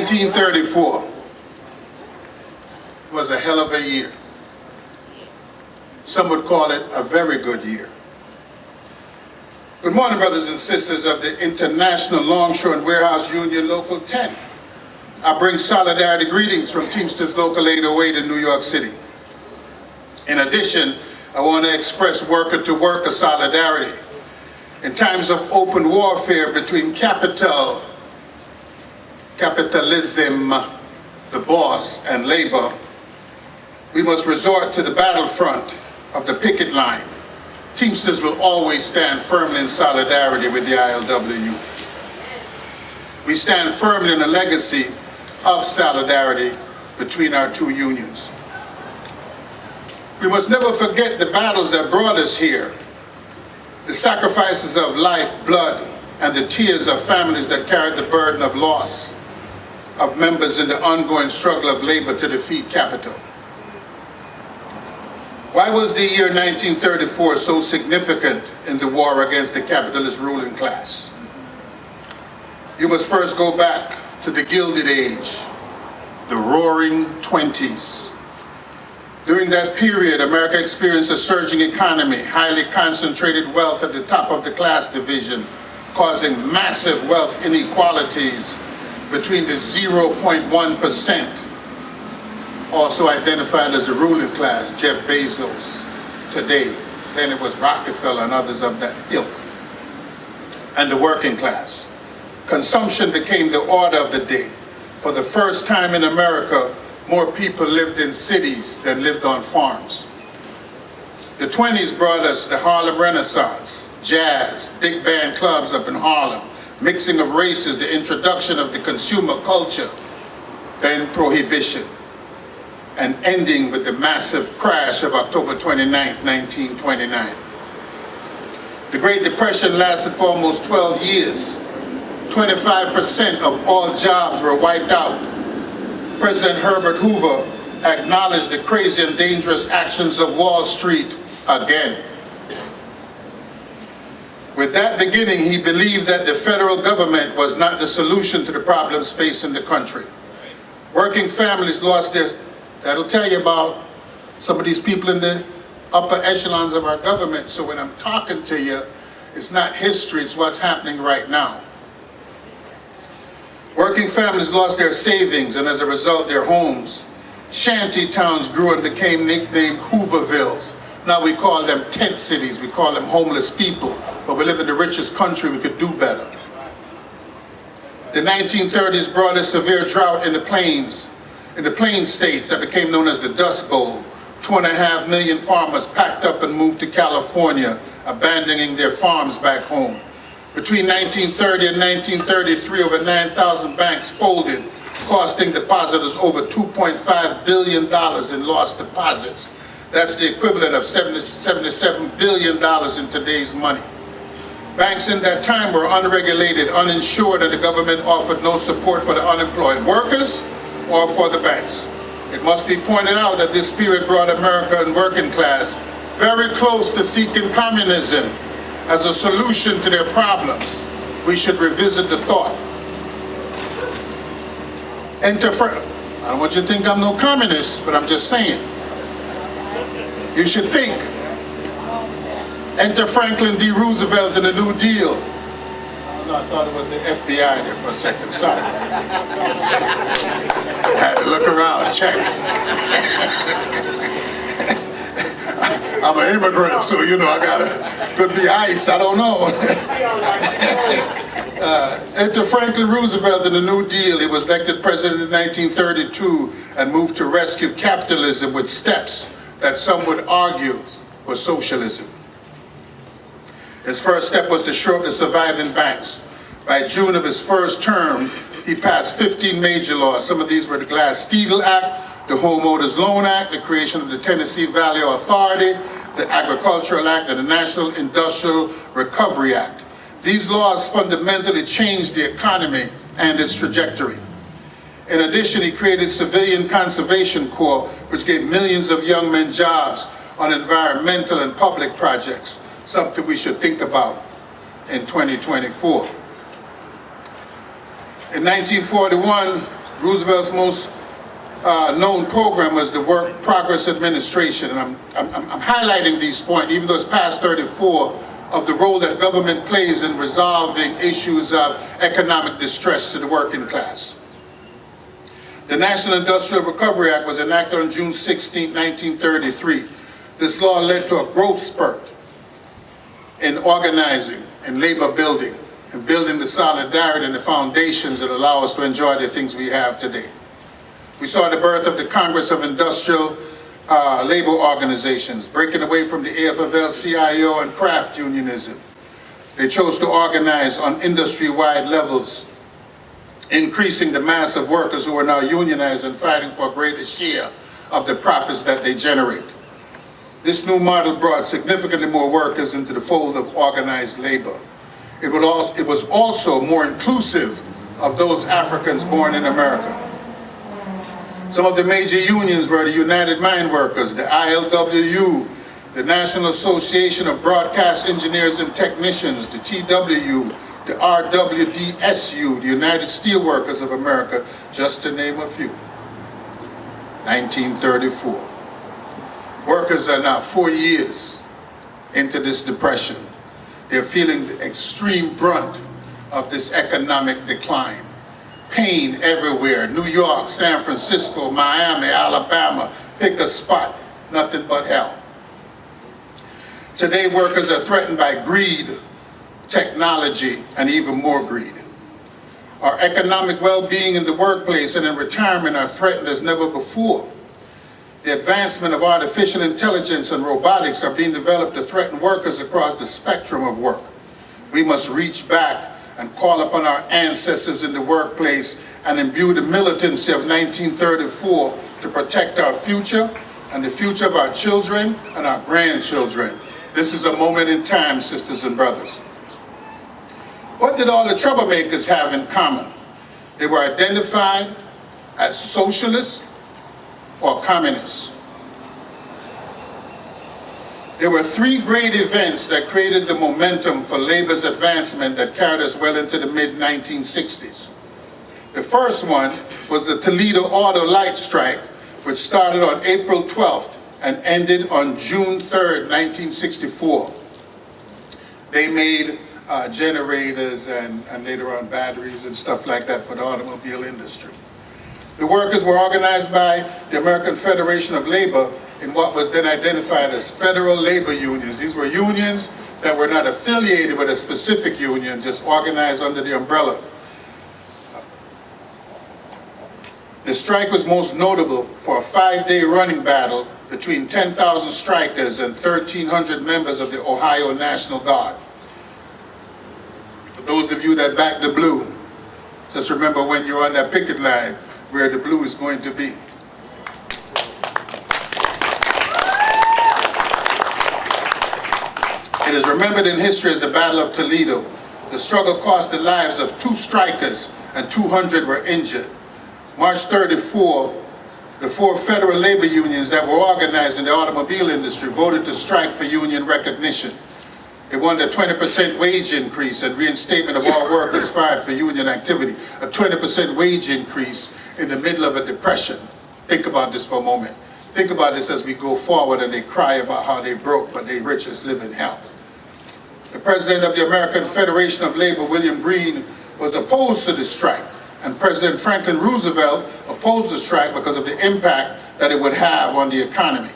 1934 was a hell of a year. Some would call it a very good year. Good morning, brothers and sisters of the International Longshore and Warehouse Union Local 10. I bring solidarity greetings from Teamsters Local 808 in New York City. In addition, I want to express worker-to-worker solidarity. In times of open warfare between capitalism, the boss, and labor, we must resort to the battlefront of the picket line. Teamsters will always stand firmly in solidarity with the ILWU. We stand firmly in a legacy of solidarity between our two unions. We must never forget the battles that brought us here, the sacrifices of life, blood, and the tears of families that carried the burden of loss of members in the ongoing struggle of labor to defeat capital. Why was the year 1934 so significant in the war against the capitalist ruling class? You must first go back to the Gilded Age, the Roaring '20s. During that period, America experienced a surging economy, highly concentrated wealth at the top of the class division, causing massive wealth inequalities between the 0.1%, also identified as the ruling class, Jeff Bezos today. Then it was Rockefeller and others of that ilk, and the working class. Consumption became the order of the day. For the first time in America, more people lived in cities than lived on farms. The 20s brought us the Harlem Renaissance, jazz, big band clubs up in Harlem, mixing of races, the introduction of the consumer culture, then prohibition, and ending with the massive crash of October 29, 1929. The Great Depression lasted for almost 12 years. 25% of all jobs were wiped out. President Herbert Hoover acknowledged the crazy and dangerous actions of Wall Street again. With that beginning, he believed that the federal government was not the solution to the problems facing the country. Working families lost their, that'll tell you about some of these people in the upper echelons of our government. So when I'm talking to you, it's not history, it's what's happening right now. Working families lost their savings and as a result their homes. Shanty towns grew and became nicknamed Hoovervilles. Now we call them tent cities, we call them homeless people, but we live in the richest country, we could do better. The 1930s brought a severe drought in the plains states that became known as the Dust Bowl. 2.5 million farmers packed up and moved to California, abandoning their farms back home. Between 1930 and 1933, over 9,000 banks folded, costing depositors over $2.5 billion in lost deposits. That's the equivalent of $77 billion in today's money. Banks in that time were unregulated, uninsured, and the government offered no support for the unemployed workers or for the banks. It must be pointed out that this period brought America and working class very close to seeking communism as a solution to their problems. We should revisit the thought. I don't want you to think I'm no communist, but I'm just saying. You should think. Enter Franklin D. Roosevelt in the New Deal. No, I thought it was the FBI there for a second, sorry. I had to look around, check. I'm an immigrant, so you know, could be ICE, I don't know. Enter Franklin Roosevelt in the New Deal. He was elected president in 1932 and moved to rescue capitalism with steps that some would argue was socialism. His first step was to shore up the surviving banks. By June of his first term, he passed 15 major laws. Some of these were the Glass-Steagall Act, the Homeowners Loan Act, the creation of the Tennessee Valley Authority, the Agricultural Act, and the National Industrial Recovery Act. These laws fundamentally changed the economy and its trajectory. In addition, he created Civilian Conservation Corps, which gave millions of young men jobs on environmental and public projects, something we should think about in 2024. In 1941, Roosevelt's most known program was the Work Progress Administration, and I'm highlighting these points, even though it's past 34, of the role that government plays in resolving issues of economic distress to the working class. The National Industrial Recovery Act was enacted on June 16, 1933. This law led to a growth spurt in organizing and labor building, and building the solidarity and the foundations that allow us to enjoy the things we have today. We saw the birth of the Congress of Industrial Labor Organizations, breaking away from the AFL-CIO and craft unionism. They chose to organize on industry-wide levels, increasing the mass of workers who are now unionized and fighting for a greater share of the profits that they generate. This new model brought significantly more workers into the fold of organized labor. It was also more inclusive of those Africans born in America. Some of the major unions were the United Mine Workers, the ILWU, the National Association of Broadcast Engineers and Technicians, the TWU, the RWDSU, the United Steelworkers of America, just to name a few. 1934. Workers are now 4 years into this depression. They're feeling the extreme brunt of this economic decline. Pain everywhere, New York, San Francisco, Miami, Alabama, pick a spot, nothing but hell. Today, workers are threatened by greed, technology, and even more greed. Our economic well-being in the workplace and in retirement are threatened as never before. The advancement of artificial intelligence and robotics are being developed to threaten workers across the spectrum of work. We must reach back and call upon our ancestors in the workplace and imbue the militancy of 1934 to protect our future and the future of our children and our grandchildren. This is a moment in time, sisters and brothers. What did all the troublemakers have in common? They were identified as socialists or communists. There were three great events that created the momentum for labor's advancement that carried us well into the mid-1960s. The first one was the Toledo Auto Light Strike, which started on April 12th and ended on June 3rd, 1964. They made generators and later on batteries and stuff like that for the automobile industry. The workers were organized by the American Federation of Labor in what was then identified as federal labor unions. These were unions that were not affiliated with a specific union, just organized under the umbrella. The strike was most notable for a 5-day running battle between 10,000 strikers and 1,300 members of the Ohio National Guard. For those of you that back the blue, just remember when you're on that picket line where the blue is going to be. It is remembered in history as the Battle of Toledo. The struggle cost the lives of 2 strikers and 200 were injured. March 34, the 4 federal labor unions that were organized in the automobile industry voted to strike for union recognition. They wanted a 20% wage increase and reinstatement of all workers fired for union activity. A 20% wage increase in the middle of a depression. Think about this for a moment. Think about this as we go forward and they cry about how they broke, but they richest live in hell. The president of the American Federation of Labor, William Green, was opposed to the strike. And President Franklin Roosevelt opposed the strike because of the impact that it would have on the economy.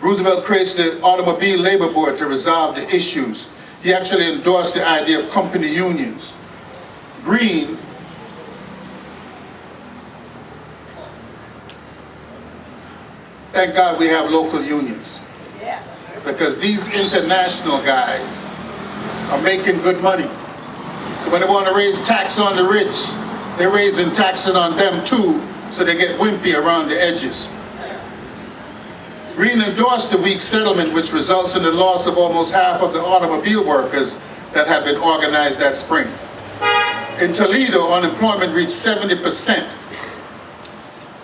Roosevelt creates the Automobile Labor Board to resolve the issues. He actually endorsed the idea of company unions. Green thank God we have local unions. Yeah. Because these international guys are making good money. So when they want to raise tax on the rich, they're raising taxes on them too, so they get wimpy around the edges. Green endorsed the weak settlement, which results in the loss of almost half of the automobile workers that had been organized that spring. In Toledo, unemployment reached 70%.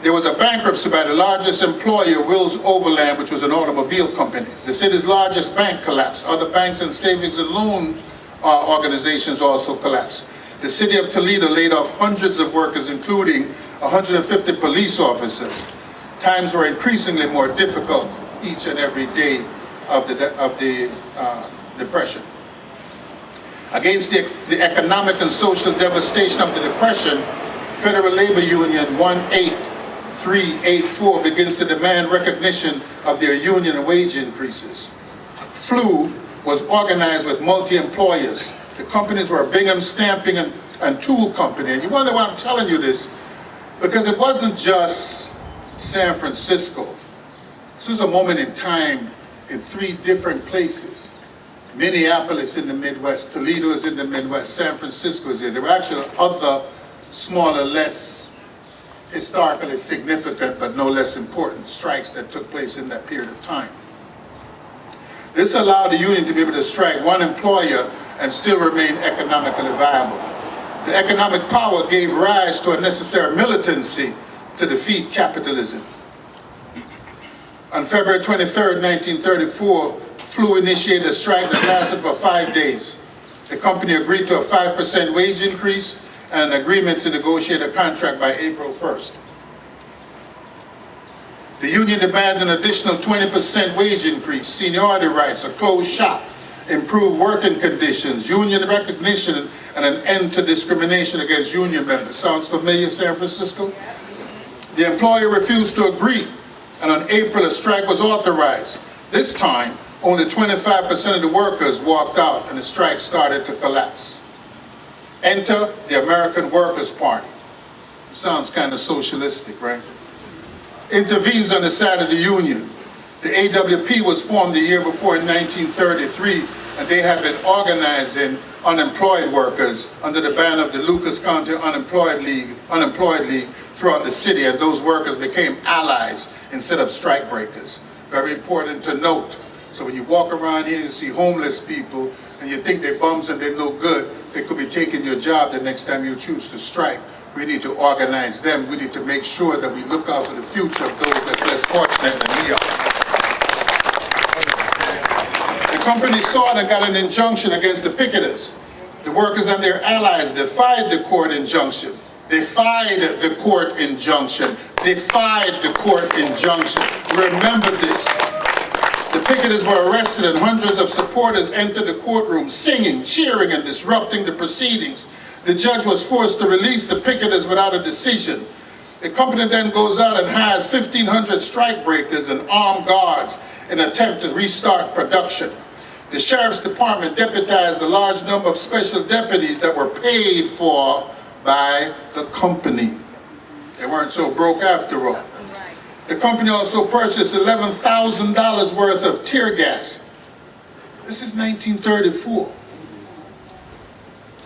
There was a bankruptcy by the largest employer, Wills Overland, which was an automobile company. The city's largest bank collapsed. Other banks and savings and loan organizations also collapsed. The city of Toledo laid off hundreds of workers, including 150 police officers. Times were increasingly more difficult each and every day of the Depression. Against the economic and social devastation of the Depression, Federal Labor Union 18384 begins to demand recognition of their union and wage increases. FLU was organized with multi-employers. The companies were Bingham Stamping and Tool Company. And you wonder why I'm telling you this, because it wasn't just San Francisco. This was a moment in time in 3 different places. Minneapolis in the Midwest, Toledo is in the Midwest, San Francisco is in. There were actually other smaller, less historically significant, but no less important strikes that took place in that period of time. This allowed the union to be able to strike one employer and still remain economically viable. The economic power gave rise to a necessary militancy to defeat capitalism. On February 23rd, 1934, FLU initiated a strike that lasted for 5 days. The company agreed to a 5% wage increase and an agreement to negotiate a contract by April 1st. The union demanded an additional 20% wage increase, seniority rights, a closed shop, improved working conditions, union recognition, and an end to discrimination against union members. Sounds familiar, San Francisco? The employer refused to agree, and on April, a strike was authorized. This time, only 25% of the workers walked out, and the strike started to collapse. Enter the American Workers' Party. Sounds kind of socialistic, right? Intervenes on the side of the union. The AWP was formed the year before in 1933, and they had been organizing unemployed workers under the banner of the Lucas County Unemployed League throughout the city, and those workers became allies instead of strike breakers. Very important to note. So when you walk around here and see homeless people and you think they're bums and they're no good, they could be taking your job the next time you choose to strike. We need to organize them. We need to make sure that we look out for the future of those that's less fortunate than we are. The company sought and got an injunction against the picketers. The workers and their allies defied the court injunction. Defied the court injunction. Defied the court injunction. Remember this. The picketers were arrested and hundreds of supporters entered the courtroom singing, cheering, and disrupting the proceedings. The judge was forced to release the picketers without a decision. The company then goes out and hires 1,500 strike breakers and armed guards in an attempt to restart production. The sheriff's department deputized a large number of special deputies that were paid for by the company. They weren't so broke after all. The company also purchased $11,000 worth of tear gas. This is 1934.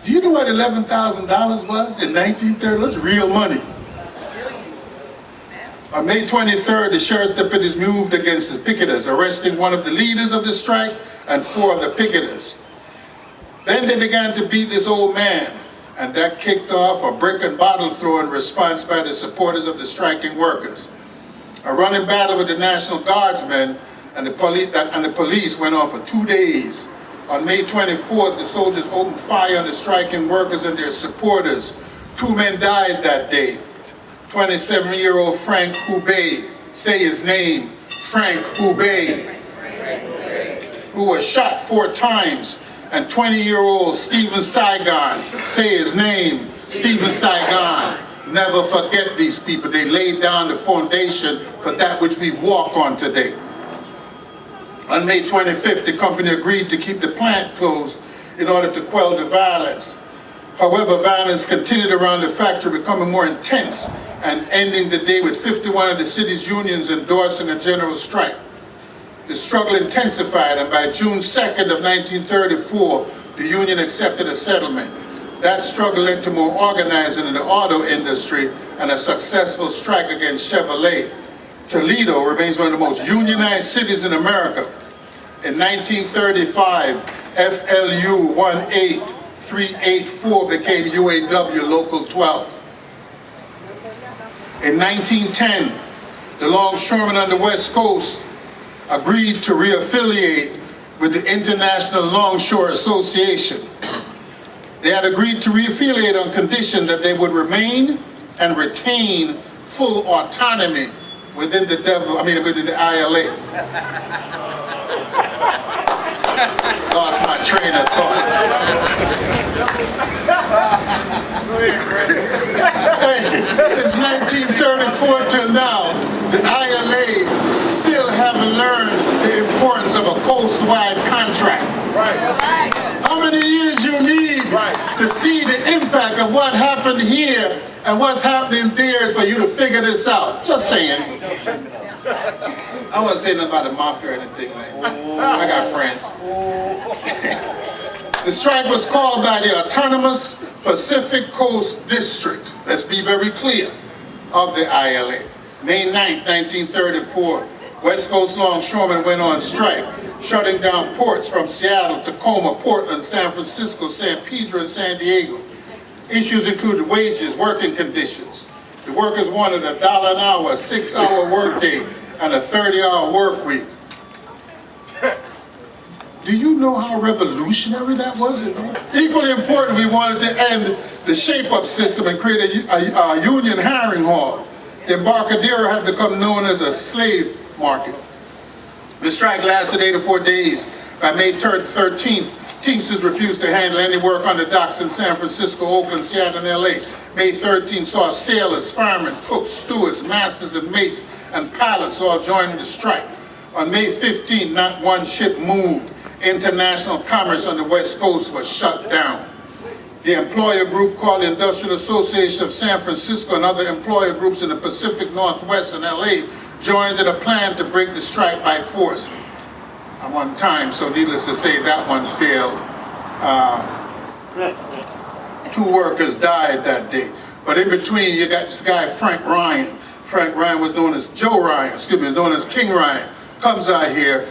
Do you know what $11,000 was in 1930? That's real money. On May 23rd, the sheriff's deputies moved against the picketers, arresting one of the leaders of the strike and 4 of the picketers. Then they began to beat this old man, and that kicked off a brick and bottle throw in response by the supporters of the striking workers. A running battle with the National Guardsmen and the police went on for 2 days. On May 24th, the soldiers opened fire on the striking workers and their supporters. 2 men died that day. 27-year-old Frank Hubei, say his name, Frank Hubei, who was shot 4 times, and 20-year-old Stephen Saigon, say his name, Stephen Saigon. Never forget these people. They laid down the foundation for that which we walk on today. On May 25th, the company agreed to keep the plant closed in order to quell the violence. However, violence continued around the factory, becoming more intense and ending the day with 51 of the city's unions endorsing a general strike. The struggle intensified, and by June 2nd of 1934, the union accepted a settlement. That struggle led to more organizing in the auto industry and a successful strike against Chevrolet. Toledo remains one of the most unionized cities in America. In 1935, FLU 18384 became UAW Local 12. In 1910, the longshoremen on the West Coast agreed to reaffiliate with the International Longshore Association. They had agreed to re-affiliate on condition that they would remain and retain full autonomy within the ILA. Lost my train of thought. Hey, since 1934 till now, the ILA still haven't learned the importance of a coast-wide contract. Right. How many years you need to see the impact of what happened here and what's happening there for you to figure this out? Just saying. I wasn't saying nothing about the mafia or anything like that. I got friends. The strike was called by the Autonomous Pacific Coast District, let's be very clear, of the ILA. May 9, 1934, West Coast longshoremen went on strike, shutting down ports from Seattle, Tacoma, Portland, San Francisco, San Pedro, and San Diego. Issues included wages, working conditions. The workers wanted $1 an hour, a 6-hour workday, and a 30-hour work week. Do you know how revolutionary that was? Equally important, we wanted to end the shape-up system and create a union hiring hall. The Embarcadero had become known as a slave market. The strike lasted 84 days. By May 13th, Teamsters refused to handle any work on the docks in San Francisco, Oakland, Seattle, and LA. May 13th saw sailors, firemen, cooks, stewards, masters and mates, and pilots all joining the strike. On May 15th, not one ship moved. International commerce on the West Coast was shut down. The employer group called the Industrial Association of San Francisco and other employer groups in the Pacific Northwest and LA joined in a plan to break the strike by force. I'm on time, so needless to say, that one failed. 2 workers died that day. But in between, you got this guy, Frank Ryan. Frank Ryan was known as known as King Ryan. Comes out here,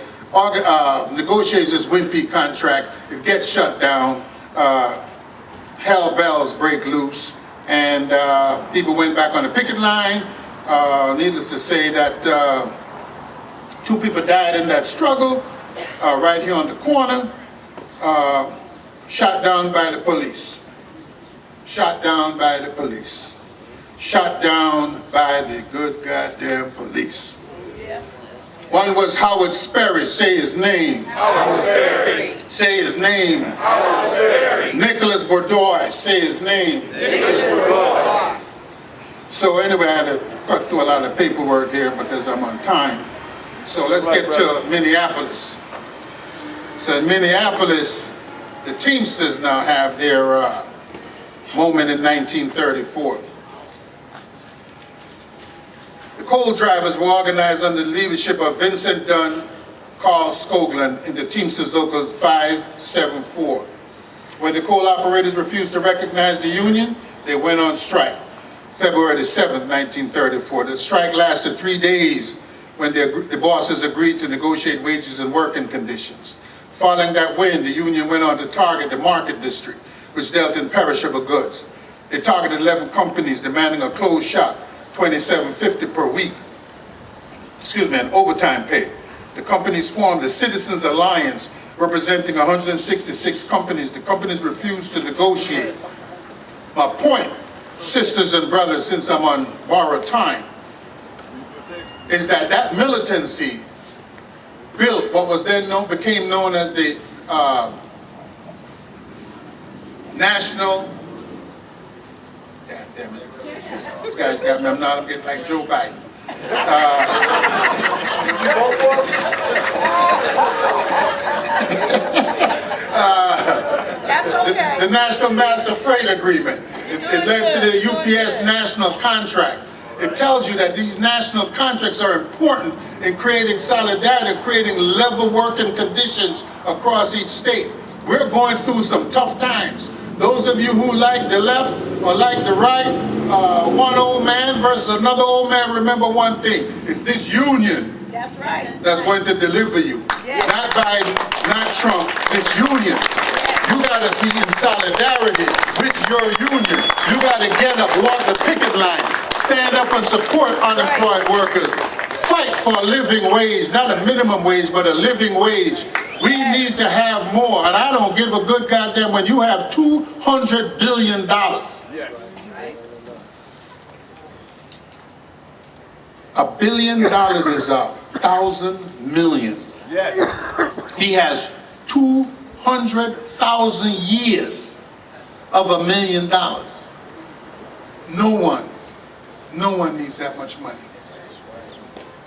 negotiates this wimpy contract. It gets shut down. Hell bells break loose. And people went back on the picket line. Needless to say that 2 people died in that struggle, right here on the corner, shot down by the police. Shot down by the police. Shot down by the good goddamn police. One was Howard Sperry, say his name. Howard Sperry. Say his name. Howard Sperry. Nicholas Bourdois, say his name. Nicholas Bourdois. So anyway, I had to cut through a lot of paperwork here because I'm on time. So let's get to Minneapolis. So in Minneapolis, the Teamsters now have their moment in 1934. The coal drivers were organized under the leadership of Vincent Dunn, Carl Skoglund into Teamsters Local 574. When the coal operators refused to recognize the union, they went on strike. February 7th, 1934. The strike lasted 3 days when the bosses agreed to negotiate wages and working conditions. Following that win, the union went on to target the market district, which dealt in perishable goods. They targeted 11 companies demanding a closed shop, $27.50 per week, and overtime pay. The companies formed the Citizens Alliance, representing 166 companies. The companies refused to negotiate. My point, sisters and brothers, since I'm on borrowed time, is that that militancy built what was then became known as the National, damn it, these guys got me, I'm getting like Joe Biden. The National Master Freight Agreement. It led to the UPS National Contract. It tells you that these national contracts are important in creating solidarity, creating level working conditions across each state. We're going through some tough times. Those of you who like the left or like the right, one old man versus another old man, remember one thing, it's this union. That's right. That's going to deliver you. Yes. Not Biden, not Trump, this union. You gotta be in solidarity with your union. You gotta get up, walk the picket line, stand up and support unemployed workers. fight for a living wage, not a minimum wage, but a living wage. We need to have more, and I don't give a good goddamn when you have $200 billion. Yes. $1 billion is 1,000 million. Yes. He has 200,000 years of $1 million. No one needs that much money.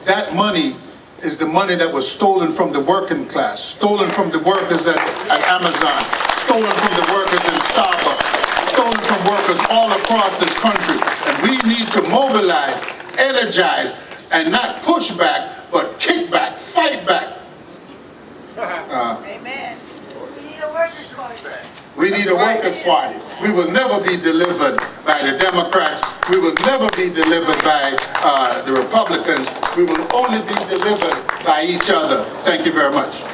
That money is the money that was stolen from the working class, stolen from the workers at Amazon, stolen from the workers in Starbucks, stolen from workers all across this country. And we need to mobilize, energize, and not push back, but kick back, fight back. Amen. We need a workers' party. We need a workers' party. We will never be delivered by the Democrats. We will never be delivered by the Republicans. We will only be delivered by each other. Thank you very much.